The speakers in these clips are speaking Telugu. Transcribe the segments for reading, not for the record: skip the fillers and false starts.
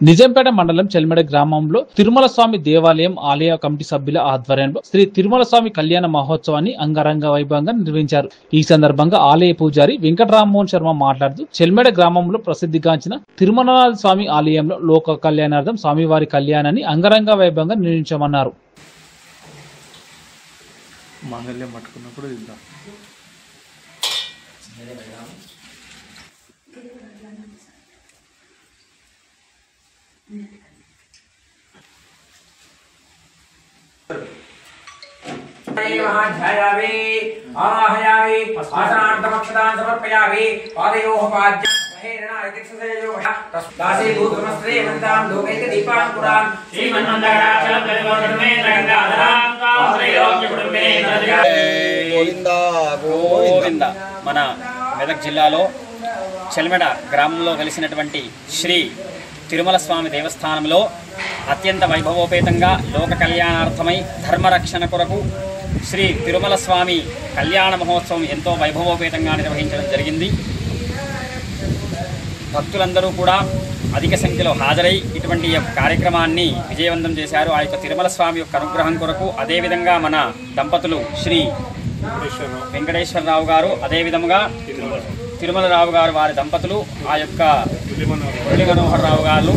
నిజాంపేట మండలం చెల్మెడ గ్రామంలో తిరుమల స్వామి దేవాలయం ఆలయ కమిటీ సభ్యుల ఆధ్వర్యంలో శ్రీ తిరుమల స్వామి కళ్యాణ మహోత్సవాన్ని అంగరంగ వైభవంగా నిర్వహించారు. ఈ సందర్భంగా ఆలయ పూజారి వెంకటరామ్మోహన్ శర్మ మాట్లాడుతూ చెల్మెడ గ్రామంలో ప్రసిద్ధిగాంచిన తిరుమల స్వామి ఆలయంలో లోక కళ్యాణార్థం స్వామివారి కళ్యాణాన్ని అంగరంగ వైభవంగా నిర్వహించమన్నారు. आवाहयामि आसनार्थमक्षतान् समर्पयामि पादयोः पाद्यं महेरणा दिक्षसेयोः दासी भूतमस्त्रे वन्दां लोकैक दीपाङ्कुरान् श्रीमन्मन्दगणाचलप्रतिवर्तमे रङ्गाधरां त्रैलोक्यकुटुम्बे గోవిందా గోవిందా. మన మెదక్ జిల్లాలో చెల్మెడ గ్రామంలో వెలిసినటువంటి శ్రీ తిరుమల స్వామి దేవస్థానంలో అత్యంత వైభవోపేతంగా లోక కళ్యాణార్థమై ధర్మరక్షణ కొరకు శ్రీ తిరుమల స్వామి కళ్యాణ మహోత్సవం ఎంతో వైభవోపేతంగా నిర్వహించడం జరిగింది. భక్తులందరూ కూడా అధిక సంఖ్యలో హాజరై ఇటువంటి కార్యక్రమాన్ని విజయవంతం చేశారు. ఆ యొక్క తిరుమల స్వామి యొక్క అనుగ్రహం కొరకు అదేవిధంగా మన దంపతులు శ్రీ వెంకటేశ్వరరావు గారు అదేవిధంగా తిరుమలరావు గారు వారి దంపతులు ఆ యొక్క మురళీ మనోహర్ రావు గారు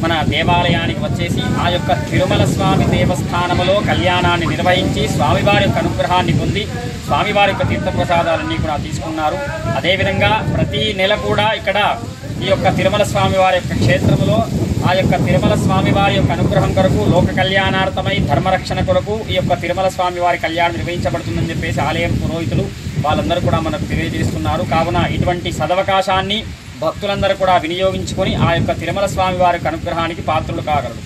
మన దేవాలయానికి వచ్చేసి ఆ యొక్క తిరుమల స్వామి దేవస్థానంలో కళ్యాణాన్ని నిర్వహించి స్వామివారి యొక్క అనుగ్రహాన్ని పొంది స్వామివారి యొక్క తీర్థప్రసాదాలన్నీ కూడా తీసుకున్నారు. అదేవిధంగా ప్రతి నెల కూడా ఇక్కడ ఈ యొక్క తిరుమల స్వామివారి యొక్క క్షేత్రంలో ఆ యొక్క తిరుమల స్వామివారి యొక్క అనుగ్రహం కొరకు లోక కళ్యాణార్థమై ధర్మరక్షణ కొరకు ఈ యొక్క తిరుమల స్వామివారి కళ్యాణం నిర్వహించబడుతుందని చెప్పేసి ఆలయం పురోహితులు వాళ్ళందరూ కూడా మనకు తెలియజేస్తున్నారు. కావున ఇటువంటి సదవకాశాన్ని భక్తులందరూ కూడా వినియోగించుకొని ఆ యొక్క తిరుమల స్వామి వారి అనుగ్రహానికి పాత్రులు కాగలరు.